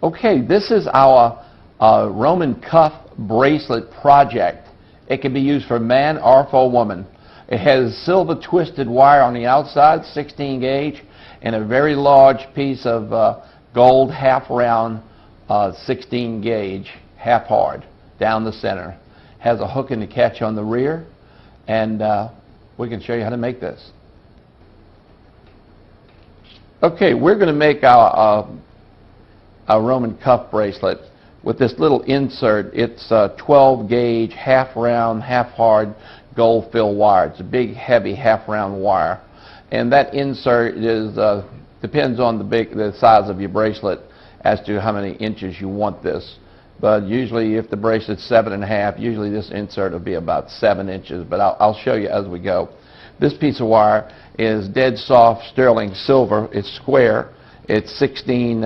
Okay, this is our Roman cuff bracelet project. It can be used for man or for a woman. It has silver twisted wire on the outside, 16 gauge, and a very large piece of gold half round 16 gauge, half hard, down the center. Has a hook and a catch on the rear, and we can show you how to make this. Okay, we're going to make our Roman cuff bracelet with this little insert. It's 12 gauge, half round, half hard gold fill wire. It's a big, heavy, half round wire. And that insert is depends on the size of your bracelet as to how many inches you want this. But usually if the bracelet's 7.5, usually this insert will be about 7 inches, but I'll show you as we go. This piece of wire is dead soft sterling silver. It's square. It's 16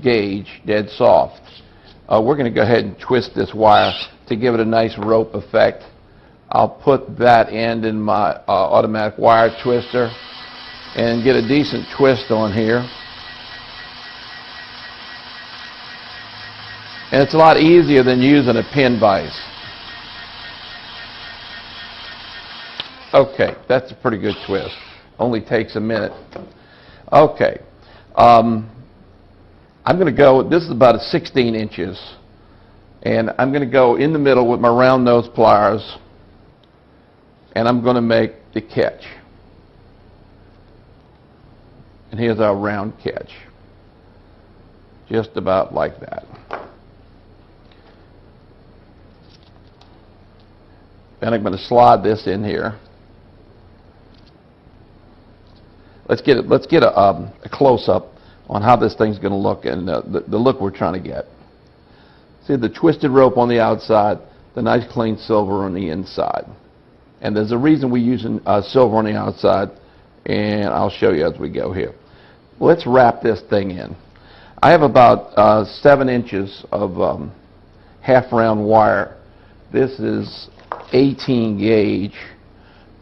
gauge, dead soft. We're going to go ahead and twist this wire to give it a nice rope effect. I'll put that end in my automatic wire twister and get a decent twist on here. And it's a lot easier than using a pin vise. Okay, that's a pretty good twist. Only takes a minute. Okay. I'm going to go, this is about 16 inches, and I'm going to go in the middle with my round nose pliers, and I'm going to make the catch. And here's our round catch. Just about like that. Then I'm going to slide this in here. Let's get a close-up on how this thing's going to look and the look we're trying to get. See the twisted rope on the outside, the nice clean silver on the inside. And there's a reason we're using silver on the outside, and I'll show you as we go here. Let's wrap this thing in. I have about 7 inches of half round wire. This is 18 gauge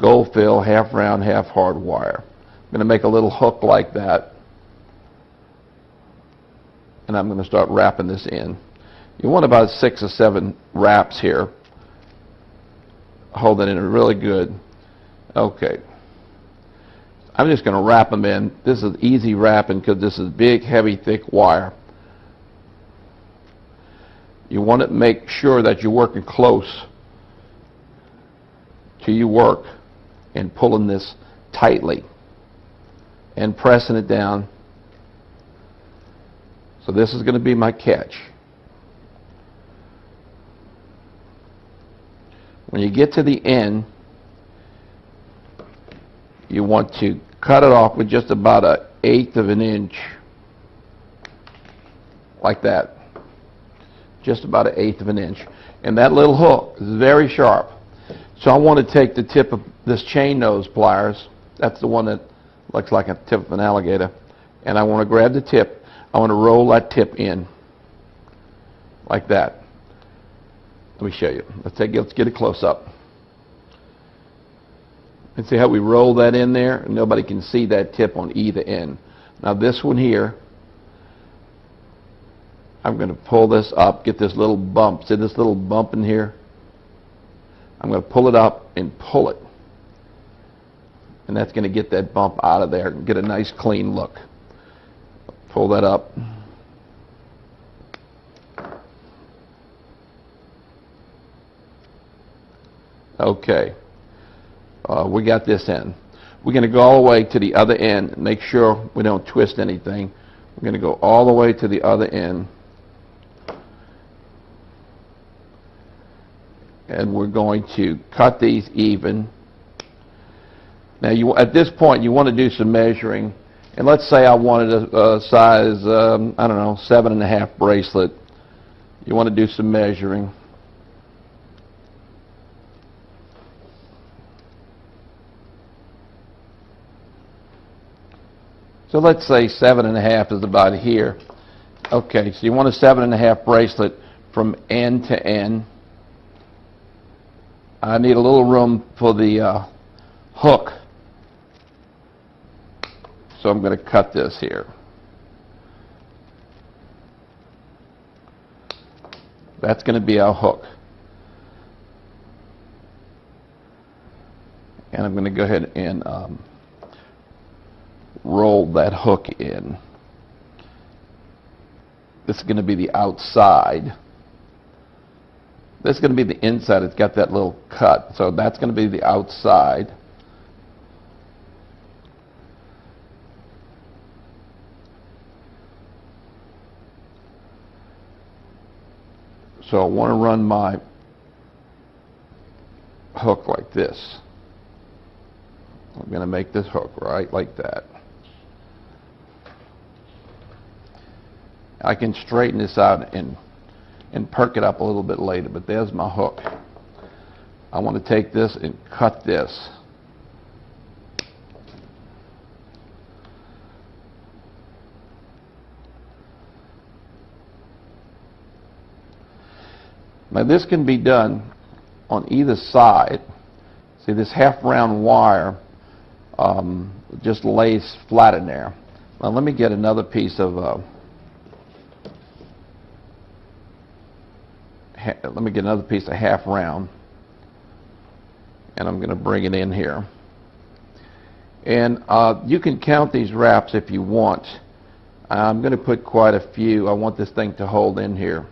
gold fill half round, half hard wire. I'm going to make a little hook like that, and I'm going to start wrapping this in. You want about 6 or 7 wraps here. Hold it in really good. Okay. I'm just going to wrap them in. This is easy wrapping because this is big, heavy, thick wire. You want to make sure that you're working close to your work and pulling this tightly and pressing it down. So this is going to be my catch. When you get to the end, you want to cut it off with just about 1/8 of an inch, like that. Just about 1/8 of an inch. And that little hook is very sharp. So I want to take the tip of this chain nose pliers, that's the one that looks like a tip of an alligator, and I want to grab the tip. I want to roll that tip in like that. Let me show you. Let's get a close up. And see how we roll that in there? And nobody can see that tip on either end. Now this one here, I'm going to pull this up, get this little bump. See this little bump in here? I'm going to pull it up and pull it. And that's going to get that bump out of there and get a nice clean look. Pull that up. Okay. We got this end. We're going to go all the way to the other end and make sure we don't twist anything. We're going to go all the way to the other end. And we're going to cut these even. Now, at this point, you want to do some measuring. And let's say I wanted a size, I don't know, 7.5 bracelet. You want to do some measuring. So let's say 7.5 is about here. Okay, so you want a 7.5 bracelet from end to end. I need a little room for the hook. So I'm going to cut this here. That's going to be our hook. And I'm going to go ahead and roll that hook in. This is going to be the outside. This is going to be the inside. It's got that little cut. So that's going to be the outside. So I want to run my hook like this. I'm going to make this hook right like that. I can straighten this out and perk it up a little bit later, but there's my hook. I want to take this and cut this. Now this can be done on either side. See, this half round wire just lays flat in there. Now let me get another piece of half round, and I'm going to bring it in here. And you can count these wraps if you want. I'm going to put quite a few. I want this thing to hold in here.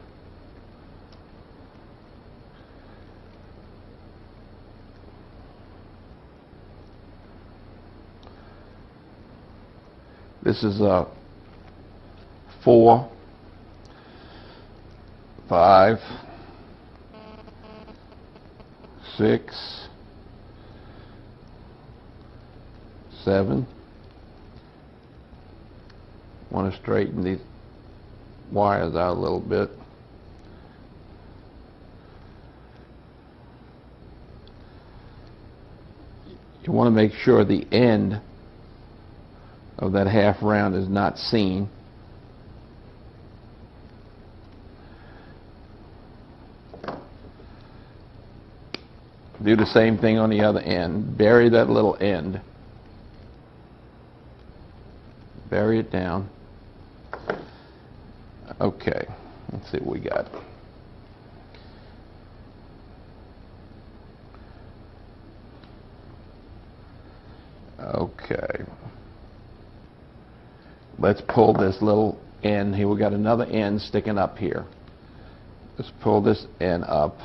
This is 4, 5, 6, 7. Want to straighten these wires out a little bit. You want to make sure the end of that half round is not seen. Do the same thing on the other end. Bury that little end. Bury it down. Okay, let's see what we got. Okay. Let's pull this little end here. We got another end sticking up here. Let's pull this end up.